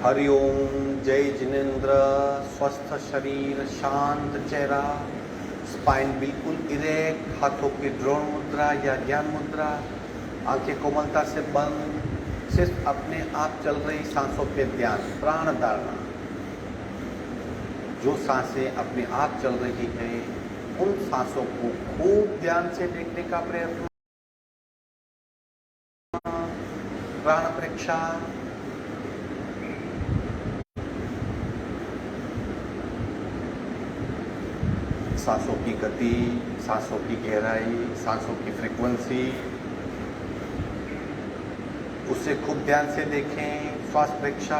हरिओम। जय जिनेन्द्र। स्वस्थ शरीर, शांत चेहरा, स्पाइन बिल्कुल इरेक्ट, हाथों की ड्रोन मुद्रा या ज्ञान मुद्रा, आंखें कोमलता से बंद, सिर्फ अपने आप चल रही सांसों पे ध्यान, प्राण धारणा। जो सांसें अपने आप चल रही है उन सांसों को खूब ध्यान से देखने का प्रयत्न। प्राण परीक्षा। सांसों की गति, सांसों की गहराई, सांसों की फ्रीक्वेंसी, उसे खूब ध्यान से देखें। श्वास परीक्षा।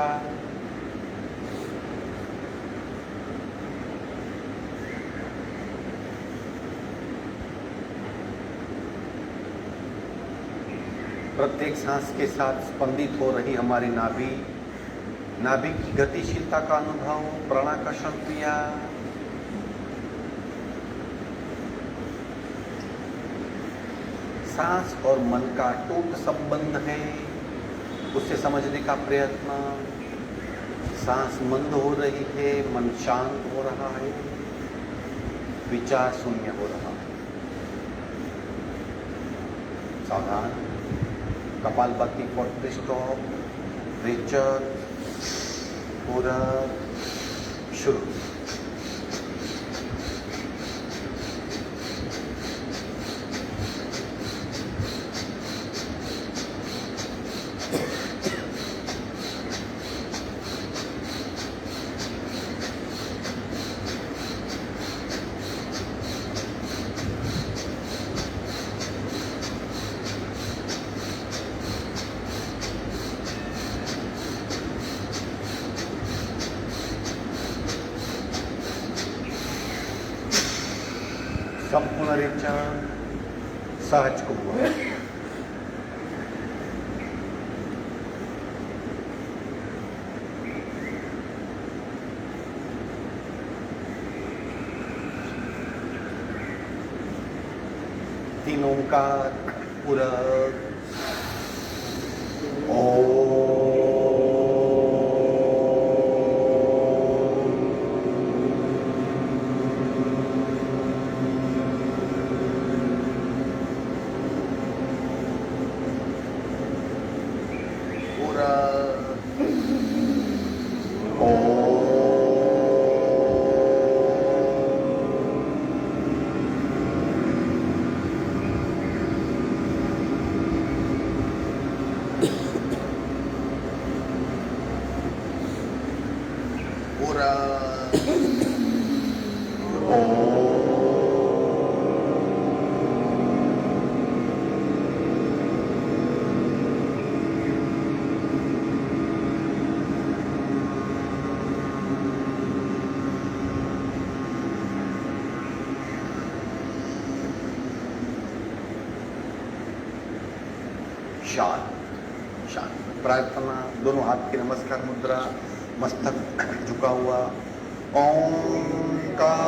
प्रत्येक सांस के साथ स्पंदित हो रही हमारी नाभि, नाभि की गतिशीलता का अनुभव, प्राणाकर्षण क्रिया। सांस और मन का टूट संबंध है, उसे समझने का प्रयत्न। सांस मंद हो रही है, मन शांत हो रहा है, विचार शून्य हो रहा है। सावधान। कपालभाति 40 स्टॉप, रिचर, पूरा शुरू। संपूर्ण रिचर, सहज कुंभ। तीन ओंकार, पूरक। शांत शांत। प्रार्थना, दोनों हाथ की नमस्कार मुद्रा, मस्तक झुका हुआ। ओंकारं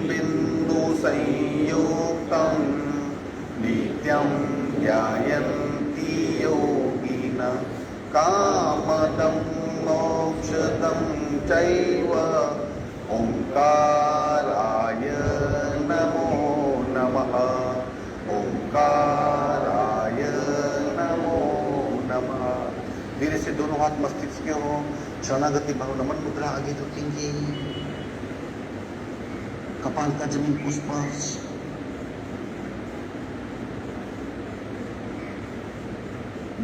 बिंदु संयुक्तं नित्यं ध्यायन्ति योगिनः कामदं मोक्षदं चैव। ओंकाराय नमो नमः। ओंकाराय नमो नमः। धीरे से दोनों हाथ मस्तिष्क के हो, शरणागति भाव, नमन मुद्रा आगे झुकेंगे, कपाल का जमीन को स्पर्श।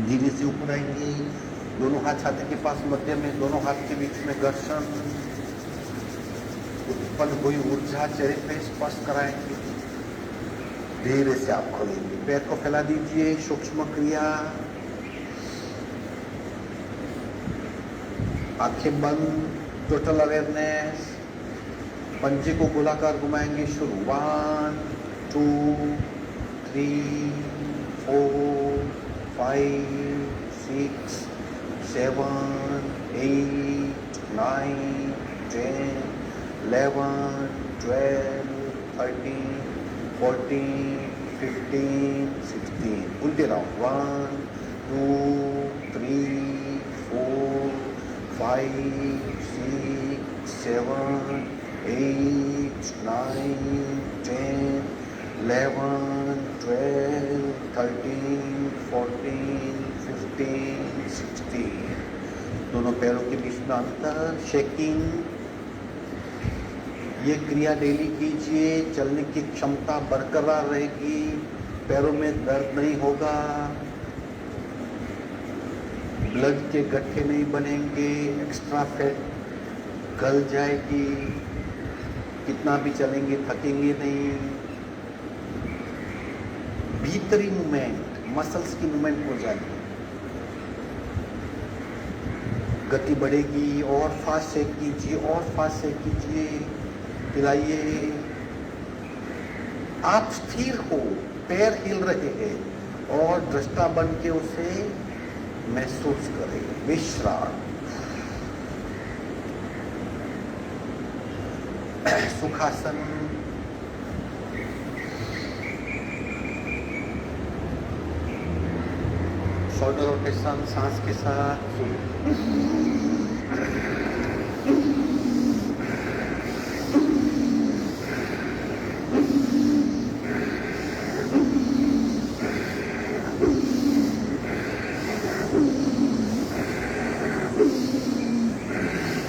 धीरे से ऊपर आएंगे, दोनों हाथ छाती के पास मध्य में, दोनों हाथ के बीच में घर्षण, उत्पन्न हुई ऊर्जा चेहरे पे स्पर्श कराएंगे। धीरे से आप खोलेंगे, पैर को फैला दीजिए, सूक्ष्म क्रिया। आंखें बंद, टोटल अवेयरनेस। पंजे को गोलाकार घुमाएंगे, शुरू। 1 2 3 4 5 6 7 8 9 10 11 12 13 14 15 16। उल्टे राउंड। 1 2, 3, 4, 5, 6, 7, 8, 9, 10, 11, 12, 13, 14, 15, 16. दोनों पैरों के बीच में अंतर, शेकिंग। ये क्रिया डेली कीजिए, चलने की क्षमता बरकरार रहेगी, पैरों में दर्द नहीं होगा, ब्लड के गड्ढे नहीं बनेंगे, एक्स्ट्रा फैट गल जाएगी, कितना भी चलेंगे थकेंगे नहीं। भीतरी मूवमेंट, मसल्स की मूवमेंट हो जाएगी, गति बढ़ेगी। और फास्ट से कीजिए, और फास्ट से कीजिए, हिलाइए। आप स्थिर हो, पैर हिल रहे हैं और दृष्टा बन के उसे महसूस करें। विश्राम, सुखासन, शोल्डर रोटेशन सांस के साथ।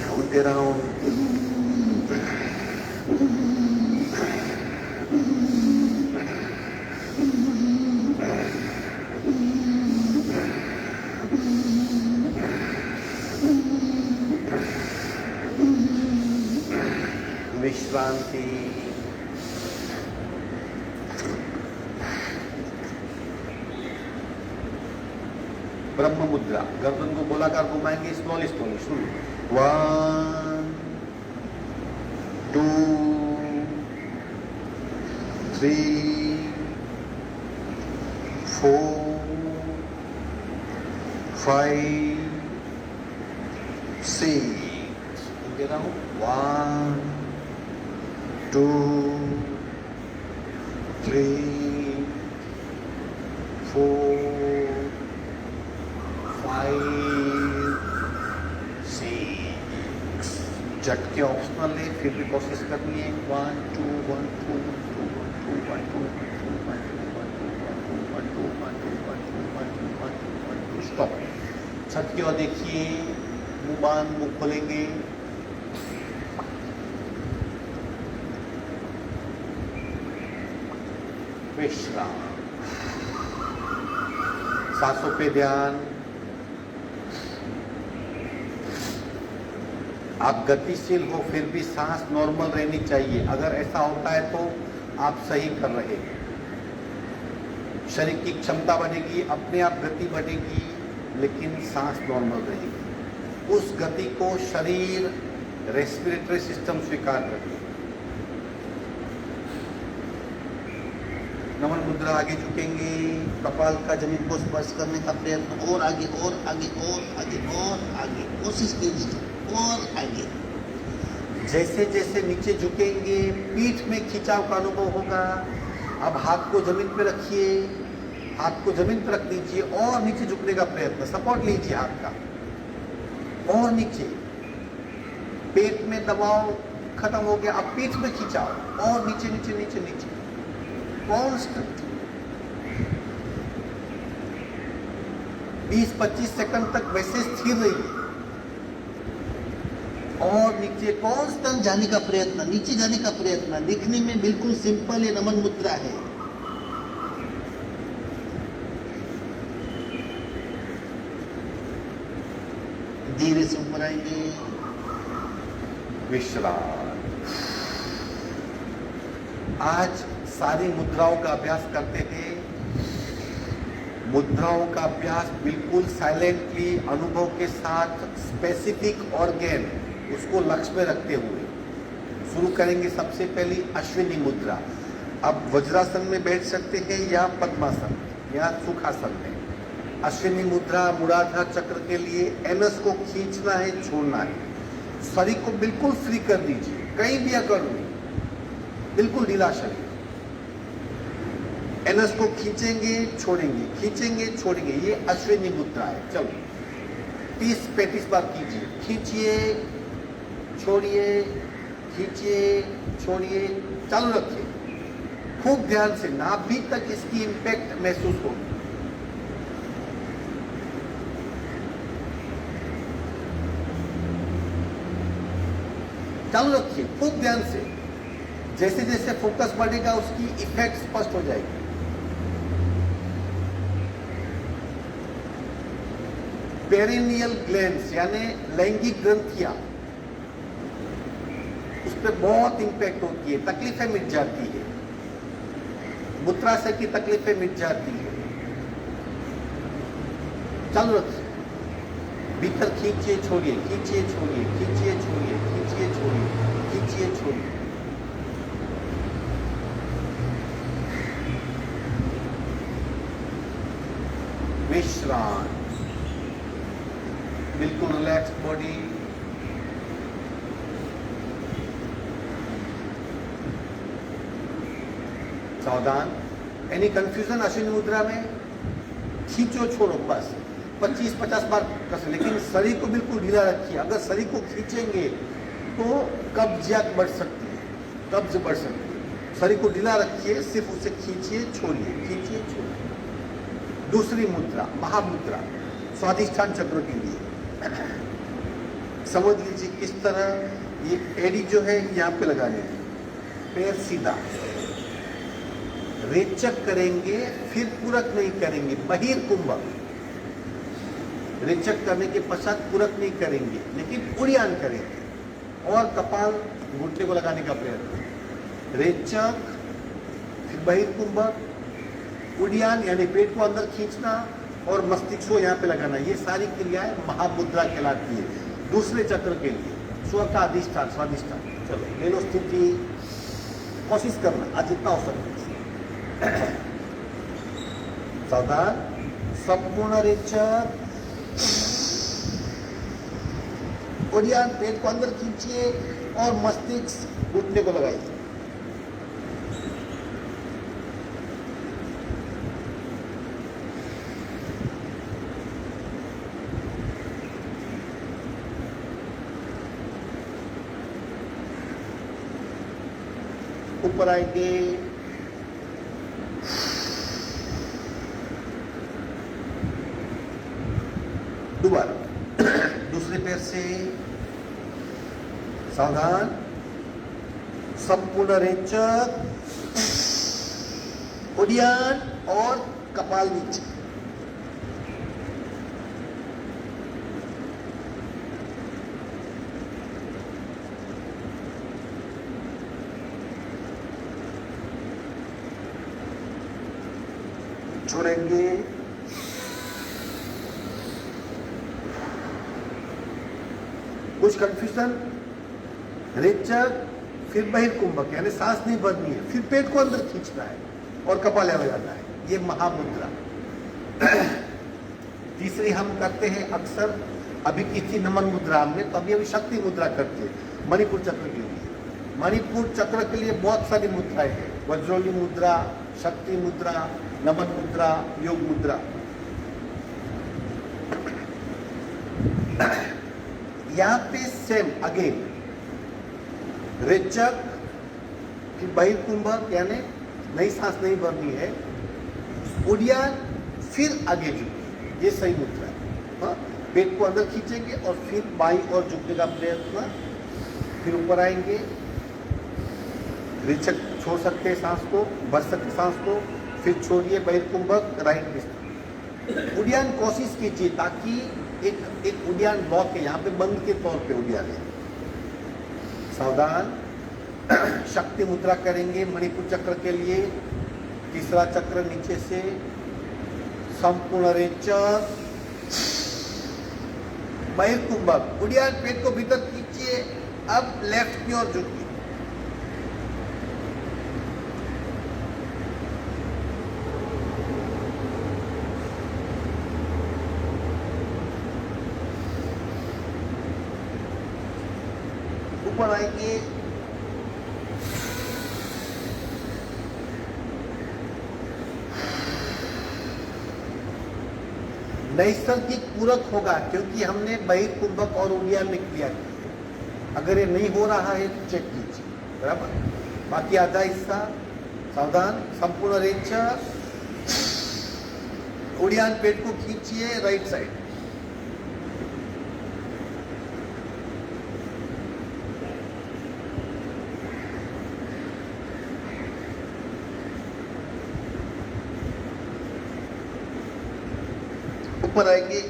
घूमते रहो। विश्रांति। ब्रह्म मुद्रा, गर्दन को गोलाकार घुमाएंगे, स्लोली स्लोली शुरू। 1, 2, 3, 4, 5, 6। दे रहा हूँ। 1, 2, 3, 4, 5, 6। झटके ऑप्शनल है, फिर भी कोशिश करनी है। 1, 2, 1, 2, 1, 2, 1, 2, 1, 2, 1, 2, 1, 2, 1, 2, 1, 2, 1, 2, 1, 2, 1, 2, 1, 2, 1, 2। स्टॉप। झटके और देखिए, मुंह बांध, मुंह खोलेंगे। विश्राम, सांसों पे ध्यान। आप गतिशील हो, फिर भी सांस नॉर्मल रहनी चाहिए। अगर ऐसा होता है तो आप सही कर रहे हैं। शरीर की क्षमता बढ़ेगी, अपने आप गति बढ़ेगी, लेकिन सांस नॉर्मल रहेगी। उस गति को शरीर, रेस्पिरेटरी सिस्टम स्वीकार करेगी। नमन मुद्रा, आगे झुकेंगे, कपाल का जमीन को स्पर्श करने का प्रयत्न, और आगे, और आगे, और आगे, और आगे, कोशिश कीजिए, और आगे। जैसे जैसे नीचे झुकेंगे, पीठ में खिंचाव का अनुभव होगा। अब हाथ को जमीन पे रखिए, हाथ को जमीन पर रख लीजिए और नीचे झुकने का प्रयत्न, सपोर्ट लीजिए हाथ का, और नीचे। पेट में दबाव खत्म हो गया, अब पीठ में खिंचाव, और नीचे नीचे नीचे नीचे, कॉन्स्टेंट। 20-25 सेकंड तक वैसे स्थिर रहिए, और नीचे कॉन्स्टेंट जाने का प्रयत्न, नीचे जाने का प्रयत्न। दिखने में बिल्कुल सिंपल ये नमन मुद्रा है। धीरे से ऊपर आएंगे। विश्राम। आज सारी मुद्राओं का अभ्यास करते हैं। मुद्राओं का अभ्यास बिल्कुल साइलेंटली, अनुभव के साथ, स्पेसिफिक ऑर्गन, उसको लक्ष्य में रखते हुए शुरू करेंगे। सबसे पहली अश्विनी मुद्रा। अब वज्रासन में बैठ सकते हैं या पद्मासन या सुखासन में। अश्विनी मुद्रा मूलाधार चक्र के लिए एनस को खींचना है, छोड़ना है। शरीर को बिल्कुल फ्री कर दीजिए, कहीं भी अकड़ नहीं, बिल्कुल ढीला शरीर। एनस को खींचेंगे छोड़ेंगे, खींचेंगे छोड़ेंगे, ये अश्विनी मुद्रा है। चलो 30-35 बार कीजिए, खींचिए छोड़िए, खींचिए छोड़िए, चालू रखिए खूब ध्यान से, नाभि तक इसकी इंपैक्ट महसूस होगी। चालू रखिए खूब ध्यान से, जैसे जैसे फोकस बढ़ेगा उसकी इफेक्ट स्पष्ट हो जाएगी। पेरिनियल ग्लैंड्स यानी लैंगिक ग्रंथियां, उस पर बहुत इंपैक्ट होती है, तकलीफें मिट जाती है, मूत्राशय की तकलीफें मिट जाती है। चालू रखिए, भीतर खींचिए छोड़िए, खींचिए छोड़िए, खींचिए छोड़िए, खींचिए छोड़िए, खींचिए छोड़िए। विश्राम, बिल्कुल रिलैक्स बॉडी। सावधान, एनी कंफ्यूजन अश्विनी मुद्रा में? खींचो छोड़ो बस 25-50 बार कर सकते, लेकिन शरीर को बिल्कुल ढीला रखिए। अगर शरीर को खींचेंगे तो कब्जियत बढ़ सकती है, कब्ज बढ़ सकती है। शरीर को ढीला रखिए, सिर्फ उसे खींचिए छोड़िए, खींचिए छोड़िए। दूसरी मुद्रा महामुद्रा, स्वादिष्ठान चक्र के लिए। समझ लीजिए किस तरह ये एड़ी जो है यहाँ पे लगाने हैं, पैर सीधा, रेचक करेंगे फिर पूरक नहीं करेंगे, बहिर कुंभक। रेचक करने के पश्चात पूरक नहीं करेंगे, लेकिन उड़ियान करेंगे और कपाल घुटने को लगाने का प्रयत्न। रेचक फिर बहिर कुंभक, उड़ियान यानी पेट को अंदर खींचना और मस्तिष्क को यहाँ पे लगाना, ये सारी क्रियाएं महामुद्रा कहलाती है दूसरे चक्र के लिए। स्व का अधिष्ठान, स्वाधिष्ठान। चलो ले लो स्थिति, कोशिश करना आज जितना हो सकता है। सावधान, संपूर्ण रेचक, उड़ियान, पेट को अंदर खींचिए और मस्तिष्क घुटने को लगाइए। ऊपर आएंगे, दोबारा दूसरे पैर से। सावधान, संपूर्ण रेचक, उड़ियान और कपाल नीचे। छोड़ेंगे, कुछ कंफ्यूजन? रेचक फिर बहिर्कुंभक यानी सांस नहीं भरनी है, फिर पेट को अंदर खींचना है और कपाल लगाना है, ये महामुद्रा। तीसरी हम करते हैं अक्सर, अभी की थी नमन मुद्रा हमने, तो अभी शक्ति मुद्रा करते हैं मणिपुर चक्र के लिए। मणिपुर चक्र के लिए बहुत सारी मुद्राएं हैं, वज्रोली मुद्रा, शक्ति मुद्रा, नमन मुद्रा, योग मुद्रा। यहाँ पे सेम अगेन, रेचक फिर बहिर्कुंभक यानी नई सांस नहीं भरनी है, उड़ियान फिर आगे झुके, ये सही मुद्रा है। हाँ, पेट को अंदर खींचेंगे और फिर बाईं ओर झुकने का प्रयत्न, फिर ऊपर आएंगे। रेचक छोड़ सकते हैं सांस को, भर सकते सांस को, फिर छोड़िए बहिर्कुंभक, राइट डिस्क। उड़ियान कोशिश कीजिए ताकि एक उड़ियान ब्लॉक है यहाँ पे, बंद के तौर पे उड़ियान है। सावधान, शक्ति मुद्रा करेंगे मणिपुर चक्र के लिए। तीसरा चक्र नीचे से, संपूर्ण रेचक, बहिर्कुंभक, उड़ियान, पेट को भीतर खींचिए, अब लेफ्ट की ओर झुकिए। ऊपर आएंगे, नैसर्गिक पूरक होगा, क्योंकि हमने बहिर्कुंभक और उड़ियान में क्रिया की है। अगर ये नहीं हो रहा है तो चेक कीजिए, बराबर। बाकी आधा हिस्सा सावधान, संपूर्ण रेंज, उड़ियान पेट को खींचिए राइट साइड। ऊपर आएंगे,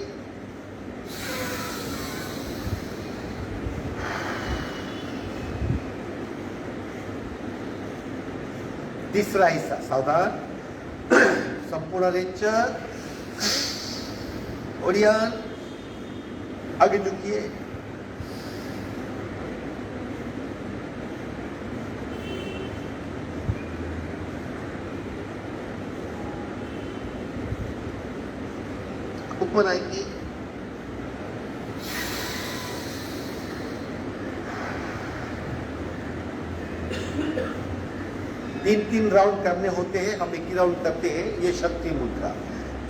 तीसरा हिस्सा सावधान, संपूर्ण रेंज, उड़ियान, आगे झुकिए, ऊपर आएंगे, तीन राउंड करने होते हैं, हम एक ही राउंड करते हैं। ये शक्ति मुद्रा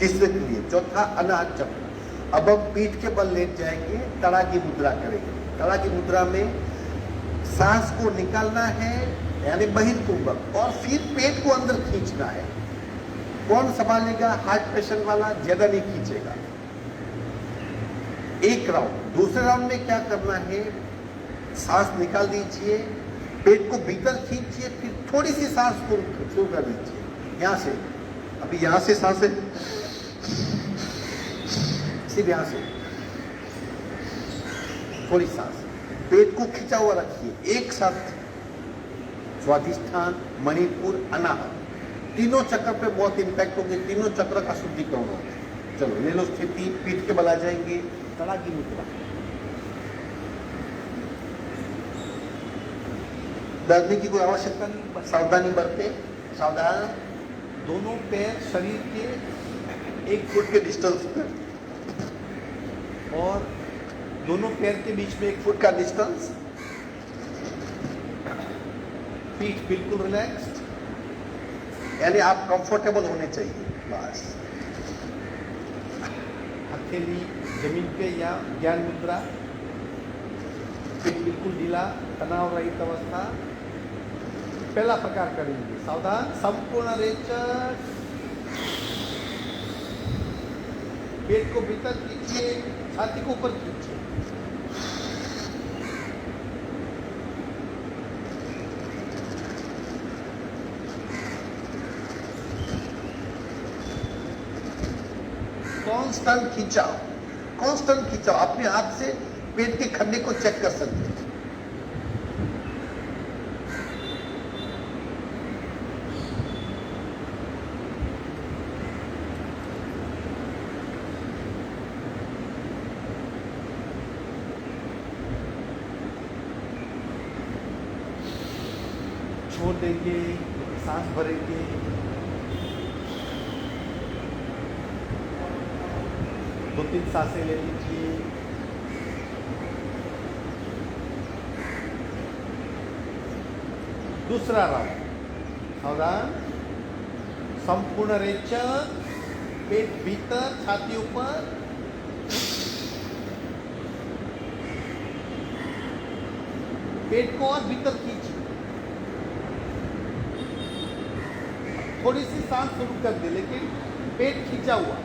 तीसरे के लिए। चौथा अनाहत चक्र। अब हम पीठ के बल लेट जाएंगे, तड़ा की मुद्रा करेंगे। तड़ा की मुद्रा में सांस को निकालना है, यानी बहिर्कुंभक, और फिर पेट को अंदर खींचना है। कौन संभालेगा? हार्ट पेशेंट वाला ज्यादा नहीं खींचेगा। एक राउंड। दूसरे राउंड में क्या करना है? सांस निकाल दीजिए, पेट को भीतर खींचिए, फिर थोड़ी सी सांस को शुरू कर दीजिए यहां से। अभी यहां से सांस है, सिर्फ यहां से थोड़ी सांस, पेट को खिंचा हुआ रखिए। एक साथ स्वाधिष्ठान, मणिपुर, अनाहत, तीनों चक्र पे बहुत इंपैक्ट होगी। तीनों चक्र का शुद्धिकरण होगा। चलो ले लो स्थिति, पीठ के बल आ जाएंगे, तड़ा की मुद्रा। डरने की कोई आवश्यकता नहीं, सावधानी बरते। सावधान, दोनों पैर शरीर के 1 फुट के डिस्टेंस पर, और दोनों पैर के बीच में 1 फुट का डिस्टेंस। पीठ बिल्कुल रिलैक्स्ड, यानी आप कंफर्टेबल होने चाहिए। बस हथेली जमीन पे या ज्ञान मुद्रा, पीठ बिल्कुल ढीला, तनाव रहित अवस्था। पहला प्रकार करेंगे, सावधान, संपूर्ण रेचक, पेट को भीतर खींचिए, छाती को ऊपर खींचिए। Constant खींचाओ, constant खींचाओ। अपने हाथ से पेट के खड्डे को चेक कर सकते हैं। छोड़ देंगे, सांस भरेंगे। दो तीन सांसें ले लीजिए। दूसरा राउंड, सावधान, संपूर्ण रेचक, पेट भीतर, छाती ऊपर। पेट को और भीतर खींचिए। थोड़ी सी सांस शुरू कर दे, लेकिन पेट खींचा हुआ।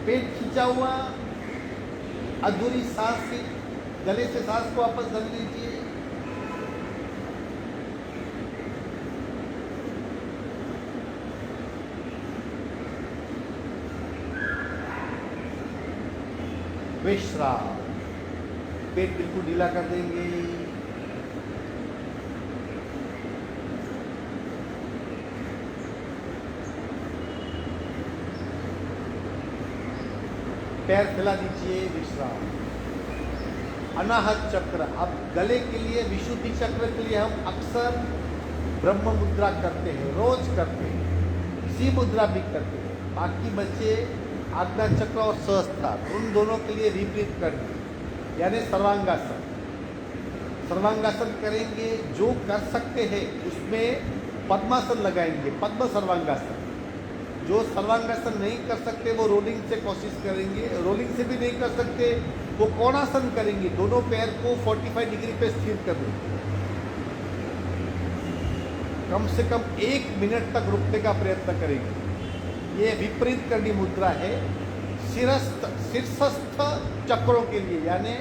पेट खींचा हुआ, अधूरी सांस से गले से सांस को वापस धर लीजिए। विश्राम, पेट बिल्कुल ढीला कर देंगे। पैर फैला दीजिए, विश्राम। अनाहत चक्र। अब गले के लिए, विशुद्धि चक्र के लिए हम अक्सर ब्रह्म मुद्रा करते हैं, रोज करते हैं, सी मुद्रा भी करते हैं। बाकी बच्चे आज्ञा चक्र और सहस्त्रार, उन दोनों के लिए रिपीट करते हैं, यानी सर्वांगासन। सर्वांगासन करेंगे, जो कर सकते हैं उसमें पद्मासन लगाएंगे, पद्म सर्वांगासन। जो सर्वांगासन नहीं कर सकते वो रोलिंग से कोशिश करेंगे, रोलिंग से भी नहीं कर सकते वो कोणासन करेंगे, दोनों पैर को 45 डिग्री पे स्थिर कर लेंगे। कम से कम 1 मिनट तक रुकने का प्रयत्न करेंगे। ये विपरीत करनी मुद्रा है शीर्षस्थ चक्रों के लिए, यानी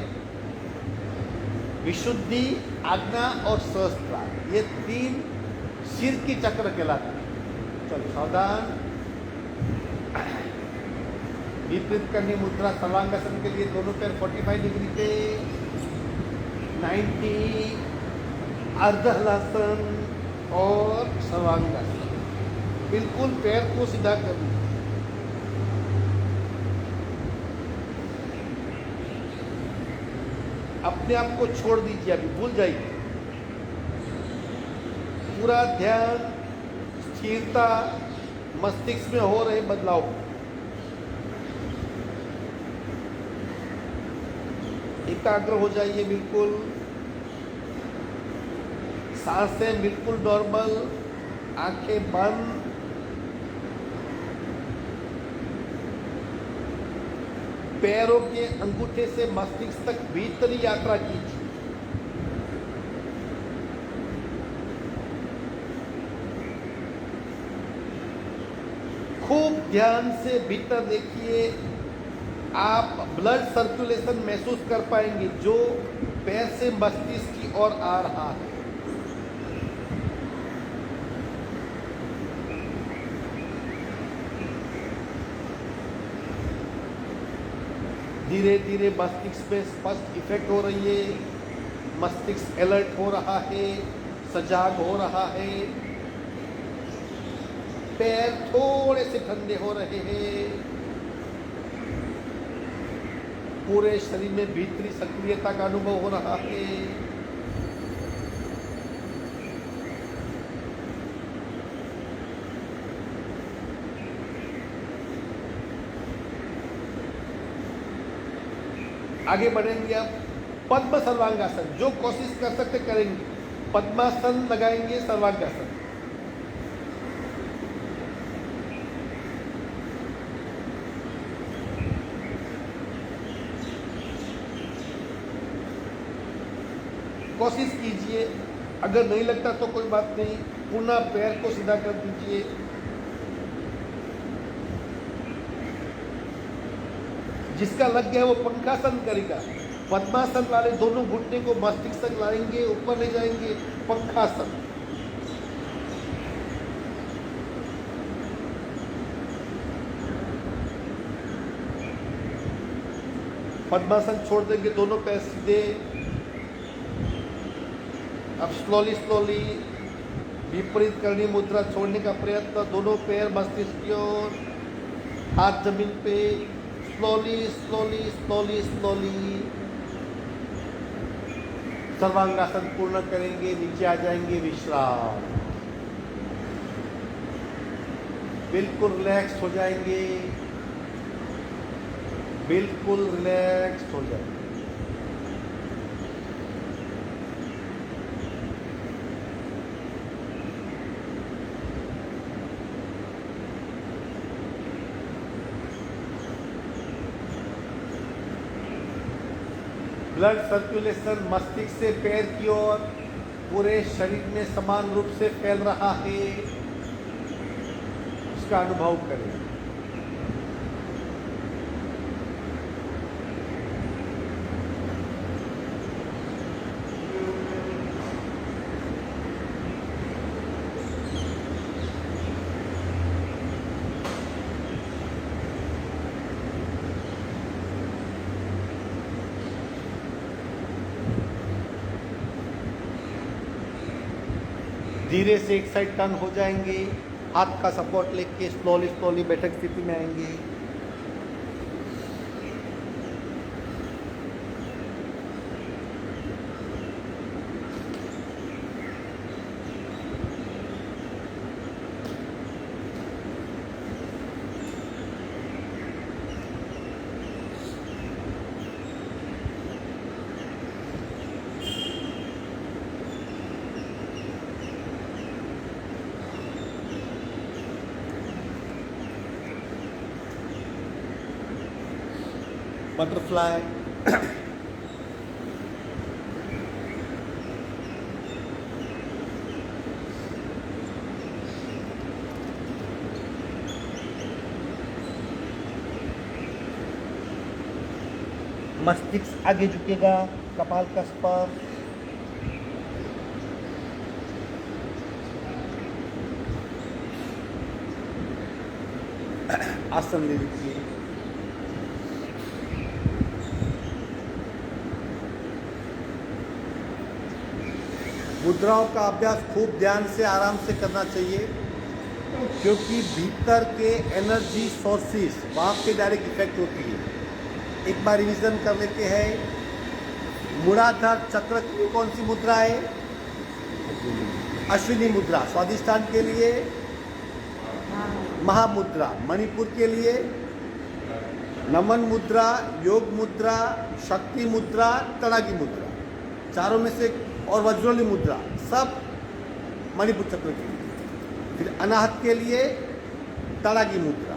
विशुद्धि, आज्ञा और सहस्त्रार, ये 3 सिर की चक्र कहलाते हैं। चलो सावधान। विपरीत करनी मुद्रा सर्वांगासन के लिए दोनों पैर 45 डिग्री पे, 90, अर्धहलासन और सर्वांगासन। बिल्कुल पैर को सीधा करना। अपने आप को छोड़ दीजिए, अभी भूल जाइए। पूरा ध्यान, स्थिरता, मस्तिष्क में हो रहे बदलाव, एकाग्र हो जाइए बिल्कुल। सांसें बिल्कुल नॉर्मल, आंखें बंद। पैरों के अंगूठे से मस्तिष्क तक भीतरी यात्रा कीजिए। खूब ध्यान से भीतर देखिए, आप ब्लड सर्कुलेशन महसूस कर पाएंगे जो पैर से मस्तिष्क की ओर आ रहा है। धीरे धीरे मस्तिष्क में स्पष्ट इफेक्ट हो रही है, मस्तिष्क अलर्ट हो रहा है, सजाग हो रहा है। पैर थोड़े से ठंडे हो रहे हैं। पूरे शरीर में भीतरी सक्रियता का अनुभव हो रहा है। आगे बढ़ेंगे अब पद्म सर्वांगासन, जो कोशिश कर सकते करेंगे। पद्मासन लगाएंगे, सर्वांगासन। कोशिश कीजिए, अगर नहीं लगता तो कोई बात नहीं, पुनः पैर को सीधा कर दीजिए। जिसका लग गया वो पंखासन करेगा। पद्मासन वाले दोनों घुटने को मस्तिष्क तक लाएंगे, ऊपर ले जाएंगे, पंखासन। पद्मासन छोड़ देंगे, दोनों पैर सीधे। अब स्लोली स्लोली विपरीत करनी मुद्रा छोड़ने का प्रयत्न, दोनों पैर मस्तिष्क की ओर, हाथ जमीन पे। Slowly slowly slowly slowly sarvangasana पूर्ण करेंगे, नीचे आ जाएंगे, विश्राम। बिल्कुल रिलैक्स हो जाएंगे, बिल्कुल रिलैक्स हो जाएंगे। ब्लड सर्कुलेशन मस्तिष्क से पैर की ओर पूरे शरीर में समान रूप से फैल रहा है, उसका अनुभव करें। धीरे से एक साइड टर्न हो जाएंगे, हाथ का सपोर्ट लेके स्लोली स्लोली बैठक स्थिति में आएंगे। बटरफ्लाई, मस्तिष्क आगे झुकेगा, कपाल का स्पर्श, आसन ले लीजिए। मुद्राओं का अभ्यास खूब ध्यान से आराम से करना चाहिए, क्योंकि भीतर के एनर्जी सोर्सेस वहाँ पे डायरेक्ट इफेक्ट होती है। एक बार रिवीजन कर लेते हैं। मूलाधार चक्र की कौन सी मुद्रा है? अश्विनी मुद्रा। स्वादिष्ठान के लिए महामुद्रा। मणिपुर के लिए नमन मुद्रा, योग मुद्रा, शक्ति मुद्रा, तड़ागी मुद्रा। चारों में से और वज्रोली मुद्रा सब मणिपुर चक्र के लिए। फिर अनाहत के लिए तड़ागी मुद्रा।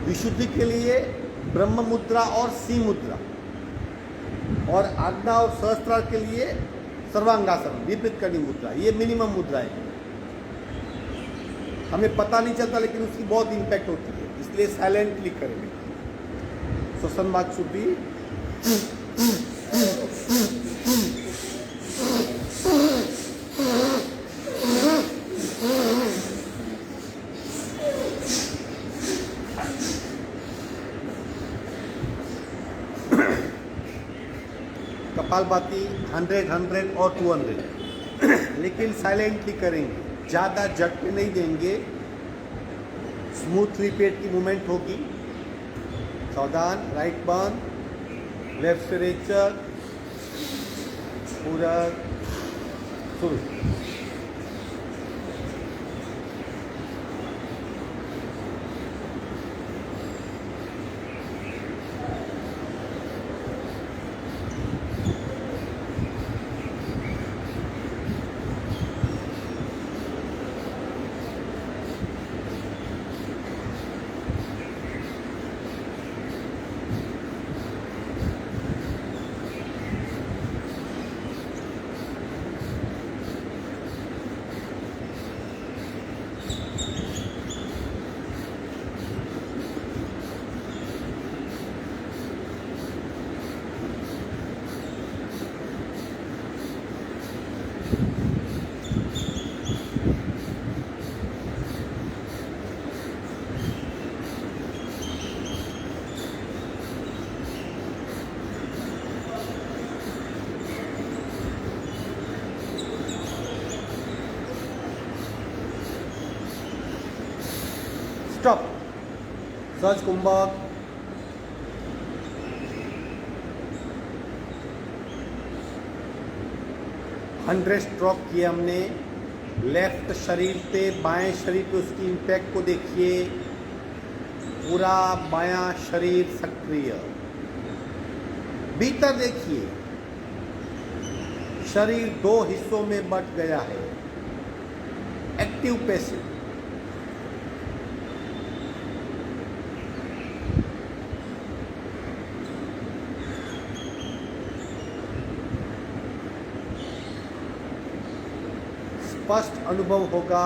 विशुद्धि के लिए ब्रह्म मुद्रा और सी मुद्रा। और आज्ञा और सहस्त्रार के लिए सर्वांगासन, विपरीत करनी मुद्रा। ये मिनिमम मुद्रा है, हमें पता नहीं चलता लेकिन उसकी बहुत इम्पैक्ट होती है, इसलिए साइलेंटली करेंगे। श्वसन मार्ग शुद्धि। कपालभाति 100 और 200 लेकिन साइलेंटली करेंगे, ज़्यादा झटके नहीं देंगे। स्मूथली पेट की मूवमेंट होगी। सावधान। राइट बर्न, लेफ्ट से रेचक, पूरा शुरू। स्टॉप। सहज कुंभक। हंड्रेड स्ट्रोक किए हमने। लेफ्ट शरीर पे, बाएं शरीर पे उसकी इम्पैक्ट को देखिए। पूरा बायां शरीर सक्रिय। भीतर देखिए, शरीर 2 हिस्सों में बंट गया है, एक्टिव पैसिव। स्पष्ट अनुभव होगा।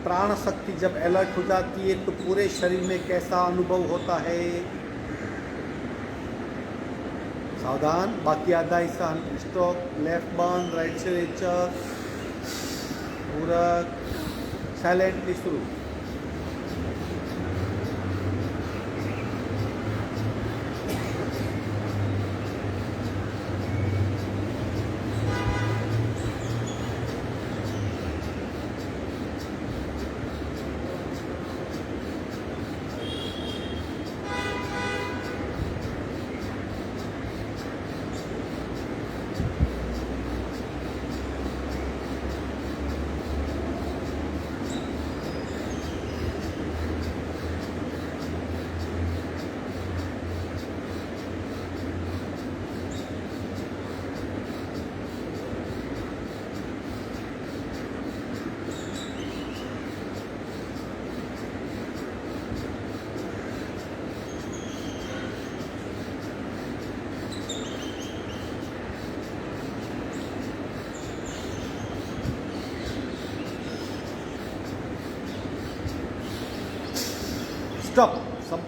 प्राण शक्ति जब अलर्ट हो जाती है तो पूरे शरीर में कैसा अनुभव होता है। सावधान। बाकी आधा हिस्सा स्ट्रोक। लेफ्ट बर्न, राइट से रेचक, पूरा साइलेंटली शुरू।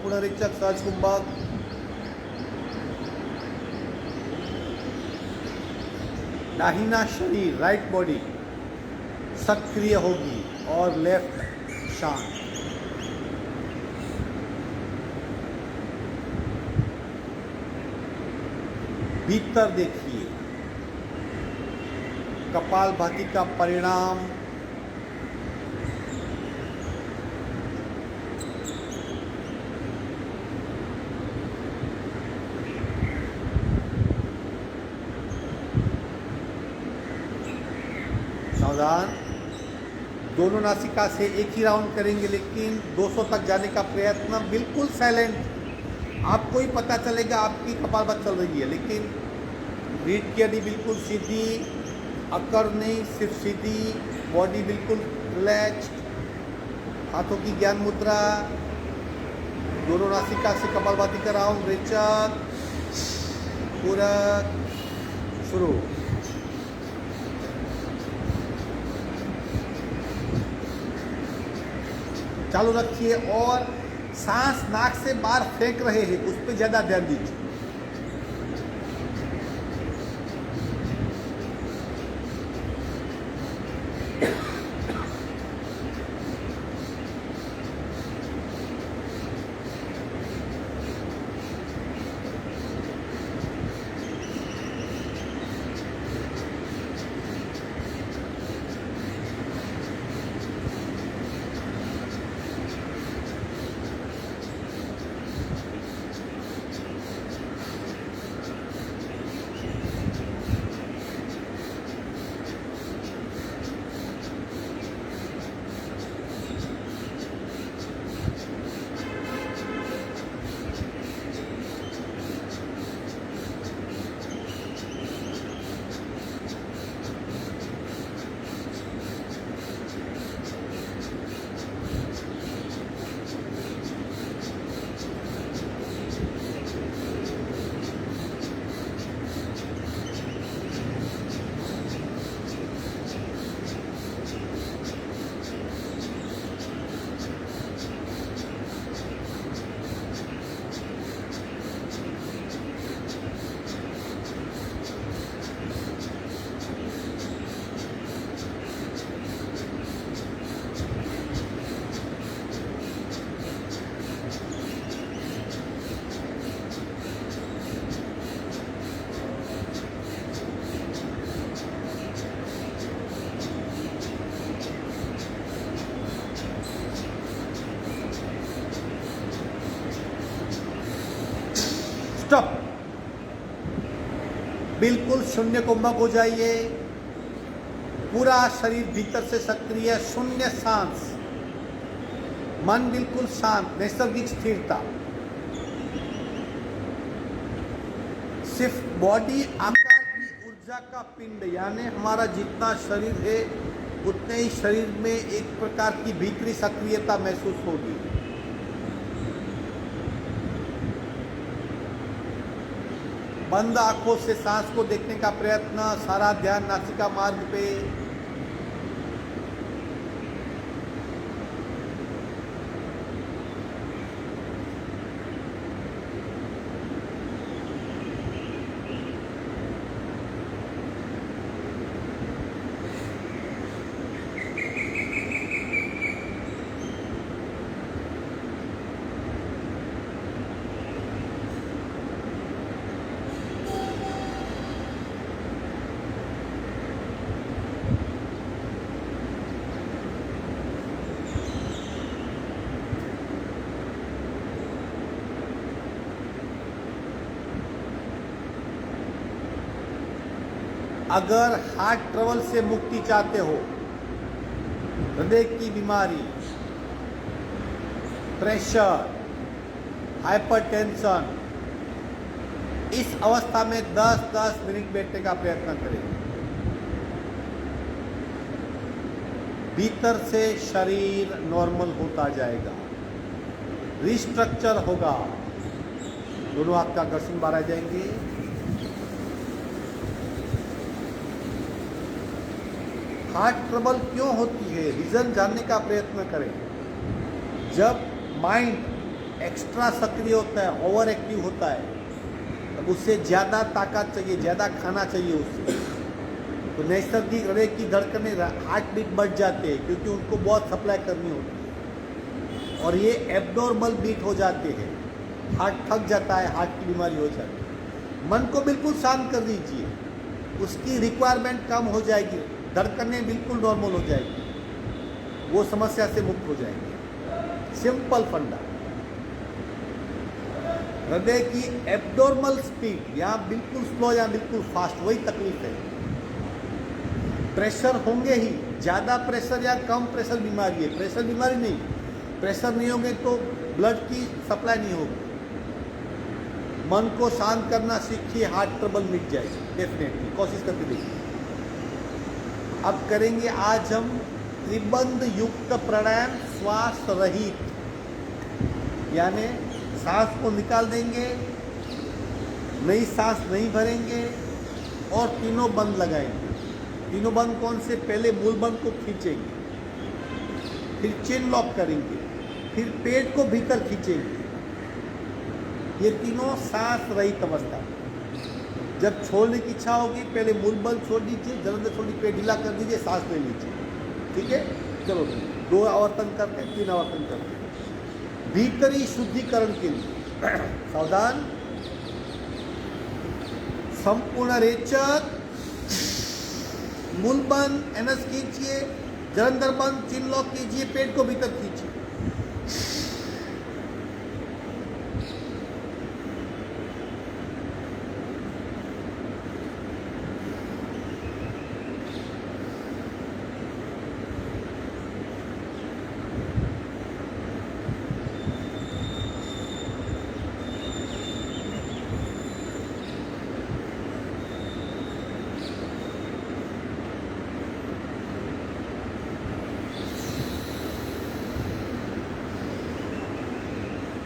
पुनरेचक सहज कुंभक, दाहिना शरीर राइट बॉडी सक्रिय होगी और लेफ्ट शांत। भीतर देखिए, कपालभाति का परिणाम सावधान। दोनों नासिका से एक ही राउंड करेंगे, लेकिन 200 तक जाने का प्रयत्न, बिल्कुल साइलेंट। आपको ही पता चलेगा आपकी कपालभाति चल रही है, लेकिन रीढ़ की हड्डी बिल्कुल सीधी, अकड़ नहीं, सिर्फ सीधी, बॉडी बिल्कुल रिलैक्स्ड, हाथों की ज्ञान मुद्रा, दोनों नासिका से कपालभाति का राउंड, रेचक, पूरक, शुरू। चालू रखिए और सांस नाक से बाहर फेंक रहे हैं, उस पर ज्यादा ध्यान दीजिए। स्टॉप। बिल्कुल शून्य कुंभक हो जाइए, पूरा शरीर भीतर से सक्रिय, शून्य सांस, मन बिल्कुल शांत, नैसर्गिक स्थिरता, सिर्फ बॉडी आकार की ऊर्जा का पिंड, यानी हमारा जितना शरीर है उतने ही शरीर में एक प्रकार की भीतरी सक्रियता महसूस होगी। बंद आंखों से सांस को देखने का प्रयत्न, सारा ध्यान नासिका मार्ग पे। अगर हार्ट ट्रबल से मुक्ति चाहते हो, हृदय की बीमारी, प्रेशर, हाइपरटेंशन, इस अवस्था में 10-10 मिनट बैठने का प्रयत्न करें। भीतर से शरीर नॉर्मल होता जाएगा, रिस्ट्रक्चर होगा, दोनों हाथ का घर्षण बाहर आ जाएंगे। हार्ट ट्रबल क्यों होती है, रीजन जानने का प्रयत्न करें। जब माइंड एक्स्ट्रा सक्रिय होता है, ओवर एक्टिव होता है, अब उससे ज़्यादा ताकत चाहिए, ज़्यादा खाना चाहिए उससे, तो नैसर्गिक हृदय की धड़कनें, हार्ट बीट बढ़ जाते हैं क्योंकि उनको बहुत सप्लाई करनी होती है, और ये एबनॉर्मल बीट हो जाते हैं, हार्ट थक जाता है, हार्ट की बीमारी हो जाती है। मन को बिल्कुल शांत कर दीजिए, उसकी रिक्वायरमेंट कम हो जाएगी, धड़कनें बिल्कुल नॉर्मल हो जाएगी, वो समस्या से मुक्त हो जाएगी। सिंपल फंडा। हृदय की एब्नॉर्मल स्पीड, यहाँ बिल्कुल स्लो या बिल्कुल फास्ट, वही तकलीफ है। प्रेशर होंगे ही, ज़्यादा प्रेशर या कम प्रेशर बीमारी है, प्रेशर बीमारी नहीं। प्रेशर नहीं होंगे तो ब्लड की सप्लाई नहीं होगी। मन को शांत करना सीखिए, हार्ट ट्रबल मिट जाएगी डेफिनेटली, कोशिश करके देखिए। अब करेंगे आज हम त्रिबंध युक्त प्राणायाम, श्वास रहित, यानी सांस को निकाल देंगे, नई सांस नहीं भरेंगे और तीनों बंद लगाएंगे। तीनों बंद कौन से? पहले मूल बंद को खींचेंगे, फिर चिन लॉक करेंगे, फिर पेट को भीतर खींचेंगे। ये तीनों सांस रहित अवस्था। जब छोड़ने की इच्छा होगी पहले मूल बंद छोड़ दीजिए, जलंधर छोड़ दीजिए, पेट ढीला कर दीजिए, सांस ले लीजिए। ठीक है, चलो 2 आवर्तन करते हैं, 3 आवर्तन करते हैं भीतरी शुद्धिकरण के लिए। सावधान। संपूर्ण रेचक, मूल बंद, एनएस खींचिए, जलंधर बंद, चिन लॉक कीजिए, पेट को भीतर खींचिए।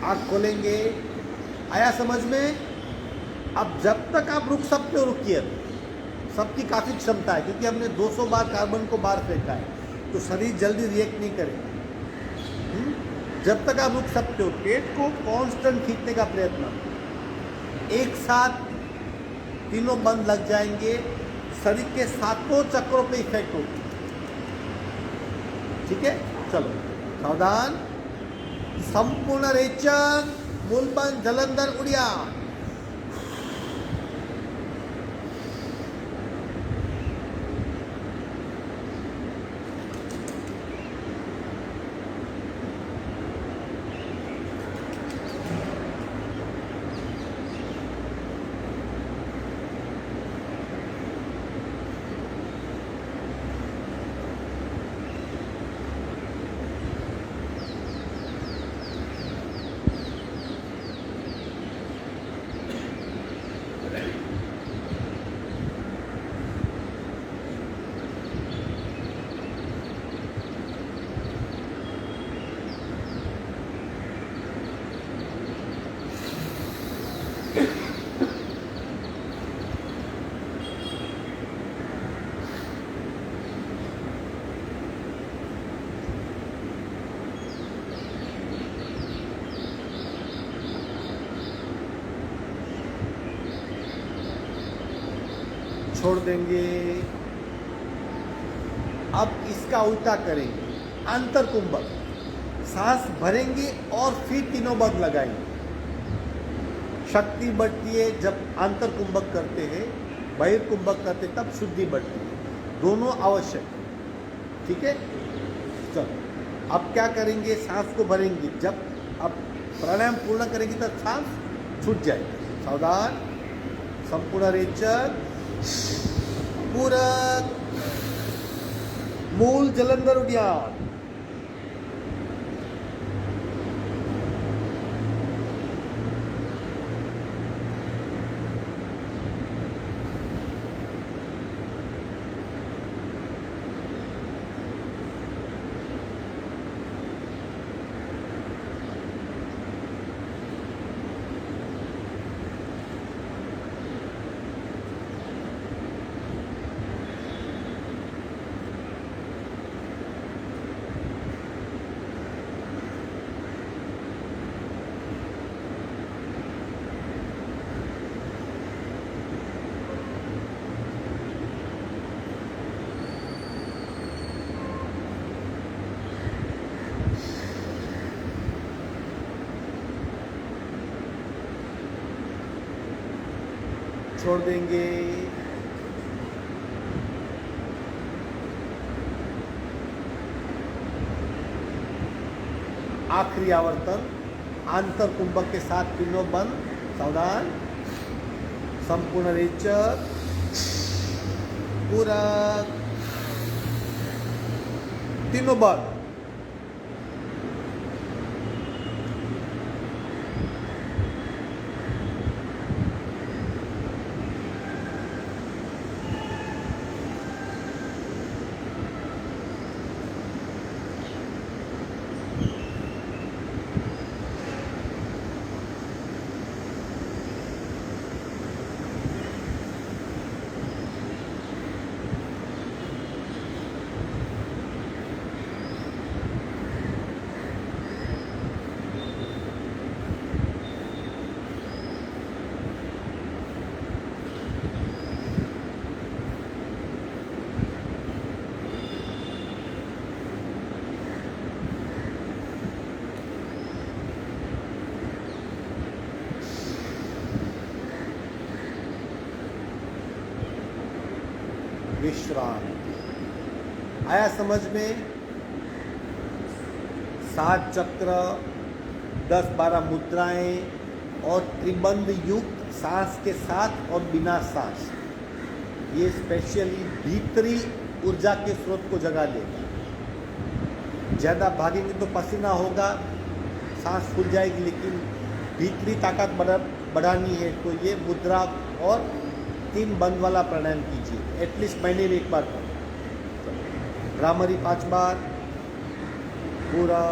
आँख खोलेंगे। आया समझ में? अब जब तक आप रुक सकते हो रुकिए। सबकी काफ़ी क्षमता है क्योंकि हमने 200 बार कार्बन को बाहर फेंका है, तो शरीर जल्दी रिएक्ट नहीं करेगा। जब तक आप रुक सकते हो, पेट को कांस्टेंट खींचने का प्रयत्न। एक साथ तीनों बंद लग जाएंगे, शरीर के 7 चक्रों पे इफेक्ट होगी। ठीक है, चलो सावधान। संपूर्ण रेचन, मूलबंद, जलंधर, उड़िया। छोड़ देंगे। अब इसका उल्टा करेंगे, अंतर कुंभक। सांस भरेंगे और फिर तीनों बंद लगाएंगे। शक्ति बढ़ती है जब अंतर कुंभक करते हैं, बहिर्कुंभक करते तब शुद्धि बढ़ती है, दोनों आवश्यक है। ठीक है, चलो अब क्या करेंगे? सांस को भरेंगे। जब अब प्राणायाम पूर्ण करेंगे तब सांस छूट जाएगी। सावधान। संपूर्ण रेचक, पूरक, मूल, जलंधर, उद्यान। छोड़ देंगे। आखिरी आवर्तन आंतर कुंभक के साथ तीनों बंद। सावधान। संपूर्ण रेचक, पूरक, तीनों बंद। विश्राम। आया समझ में? 7 चक्र, 10-12 मुद्राएं और त्रिबंध युक्त सांस के साथ और बिना सांस। ये स्पेशली भीतरी ऊर्जा के स्रोत को जगा लेगा। ज़्यादा भागेंगे तो पसीना होगा, सांस फूल जाएगी, लेकिन भीतरी ताकत बढ़ानी है तो ये मुद्रा और 3 बंद वाला प्राणायाम कीजिए। एटलीस्ट महीने में 1 बार करो। भ्रामरी 5 बार। पूरा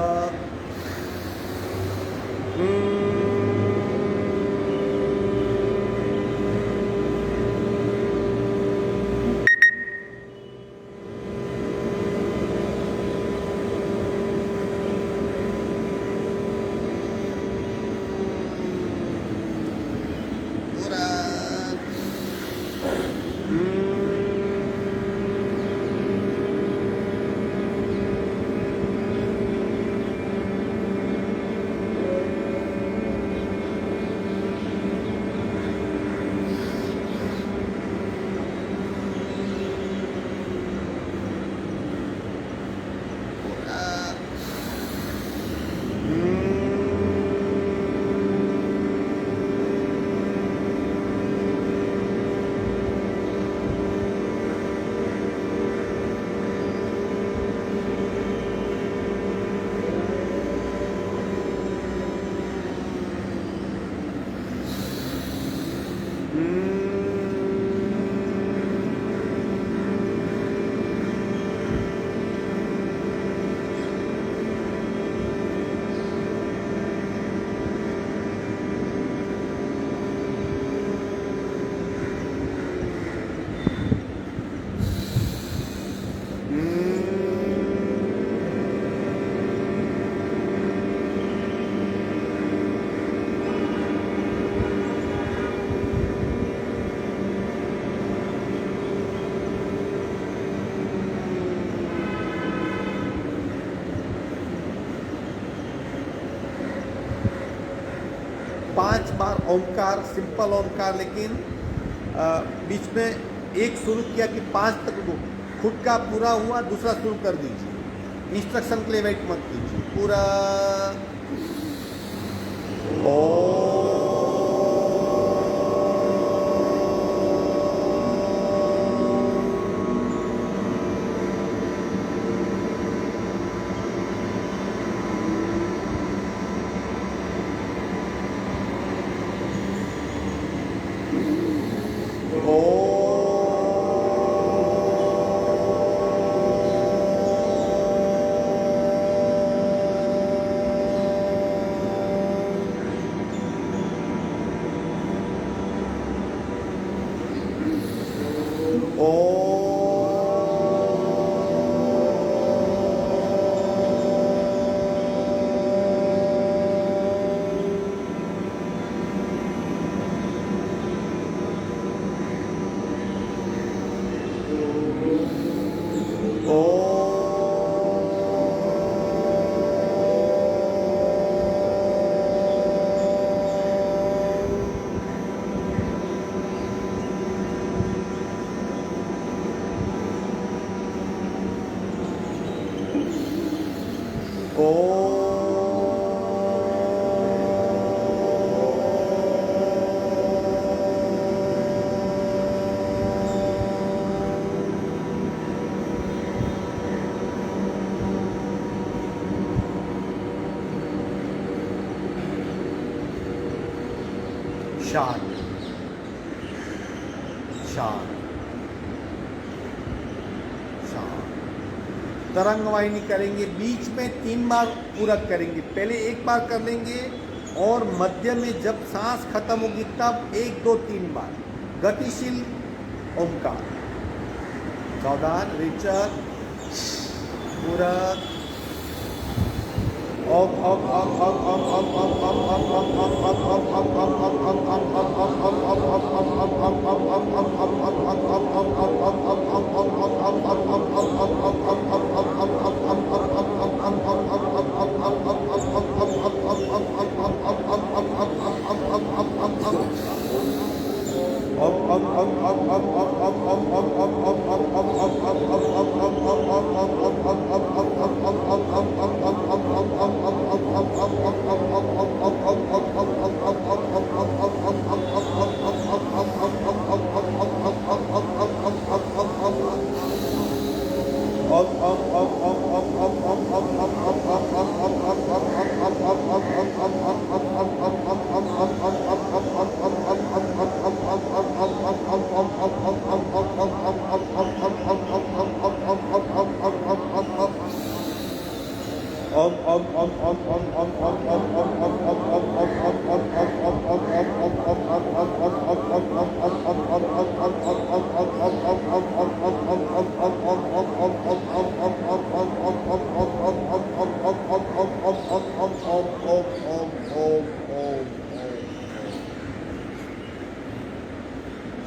पांच बार ओंकार, सिंपल ओंकार, लेकिन बीच में एक शुरू किया कि 5 तक खुद का पूरा हुआ, दूसरा शुरू कर दीजिए। इंस्ट्रक्शन के लिए वेट मत कीजिए। पूरा शांत शांत शांत। तरंग वाहिनी करेंगे, बीच में 3 बार पूरा करेंगे। पहले 1 बार कर लेंगे और मध्य में जब सांस खत्म होगी तब 1 2 3 बार गतिशील ओमकार। सावधान, रिचर पूरक ओम ओम ओम ओम ओम ओम ओम ओम ओम ओम ओम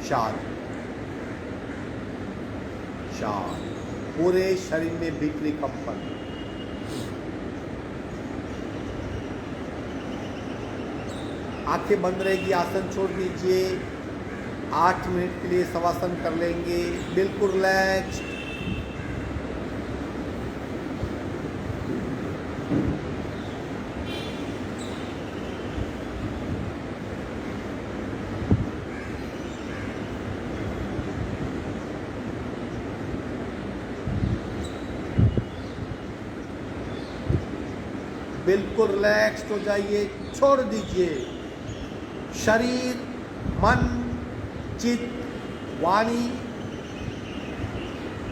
शांत शांत। पूरे शरीर में भीतरी कंपन। आंखें बंद रहेगी, आसन छोड़ दीजिए। 8 मिनट के लिए शवासन कर लेंगे, बिल्कुल रिलैक्स। बिल्कुल रिलैक्स हो जाइए, छोड़ दीजिए। शरीर, मन, चित्त, वाणी,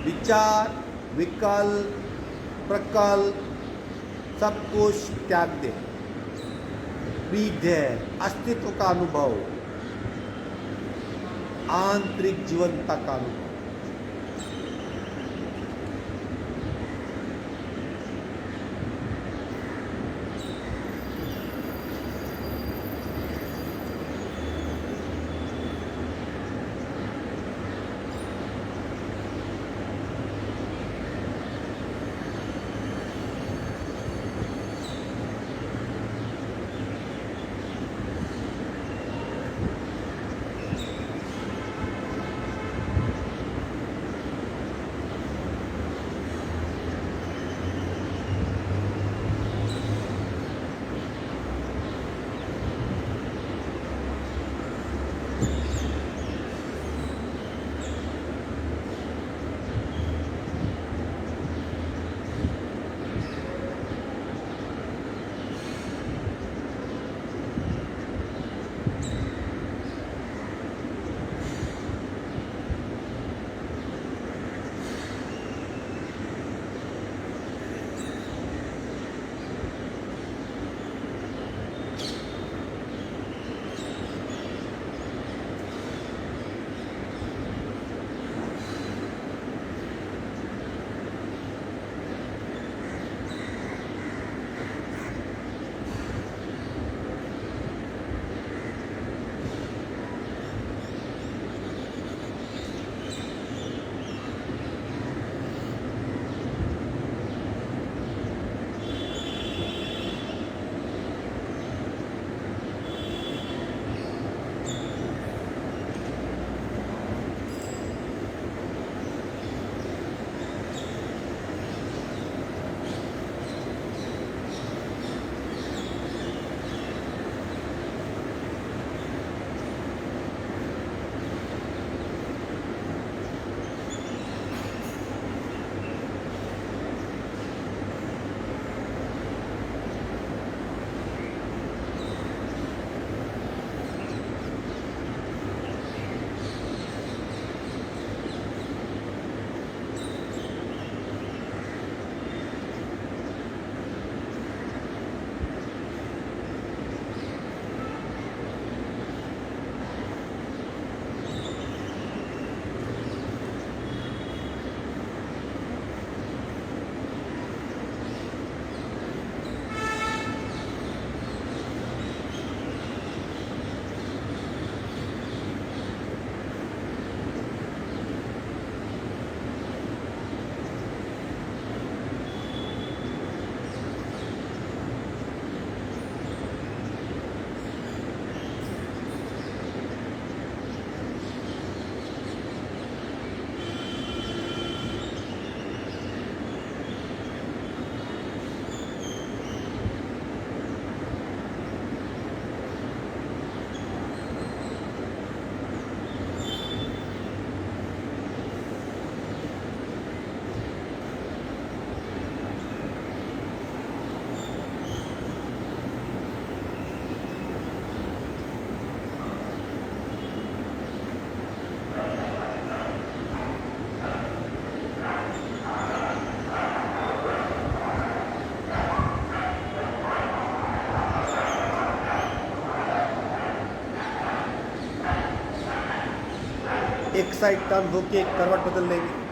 विचार, विकल्प, प्रकल्प सब कुछ त्याग दें। ब्रीथ अस्तित्व का अनुभव, आंतरिक जीवनता का अनुभव। एक साइड टर्न होके एक करवट बदल लेंगे।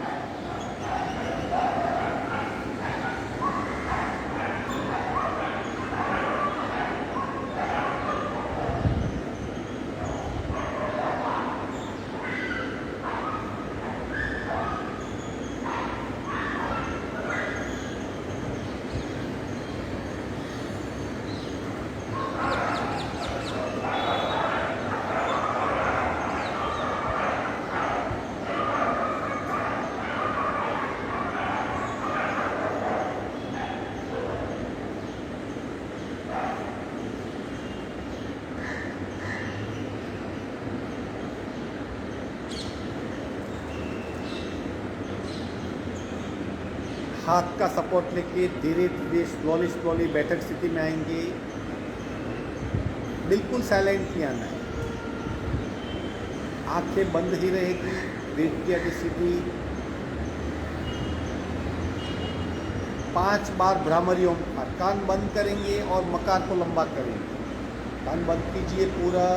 हाथ का सपोर्ट लेके धीरे धीरे स्लोली स्लोली बैठक स्थिति में आएंगे। बिल्कुल साइलेंट नहीं आना है, आंखें बंद ही रहेगी, रीढ़ की हड्डी सीधी। 5 बार भ्रामरी ओंकार, कान बंद करेंगे और मकार को लंबा करेंगे। कान बंद कीजिए पूरा।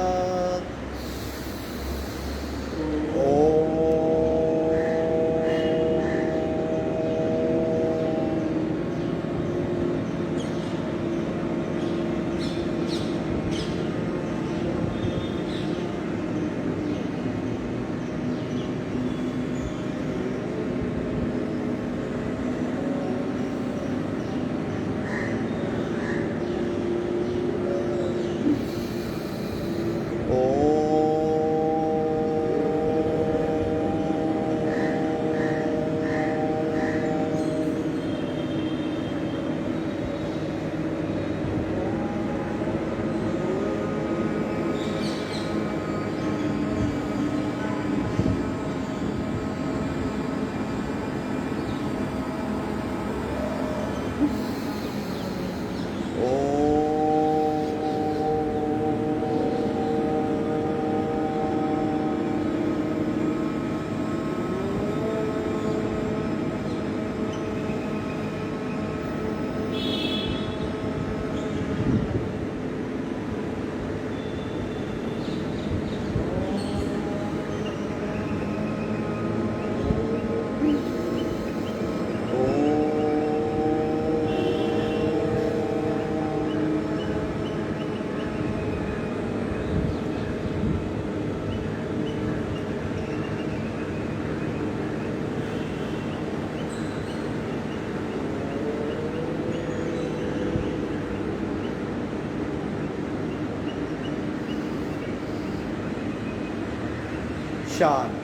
शांत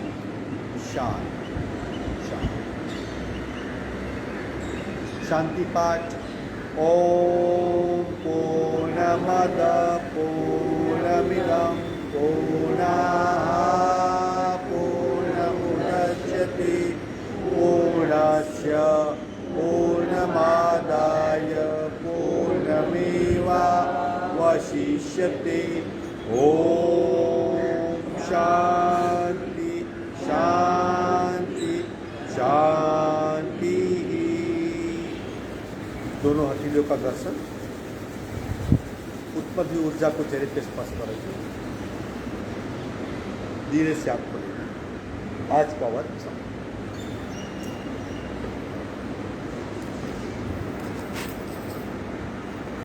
शांत शांत। शांति पाठ। ओम पूर्णमद पूर्णमिदं पूर्णात् पूर्णमुदच्यते पूर्णस्य पूर्णमादाय पूर्णमेवावशिष्यते। ओम शांति शांति शांति। दोनों हथेलियों का दर्शन, उत्पन्न हुई ऊर्जा को चेहरे पे स्पर्श करेंगे। धीरे से आप खोलेंगे। आज का वर्ग समाप्त।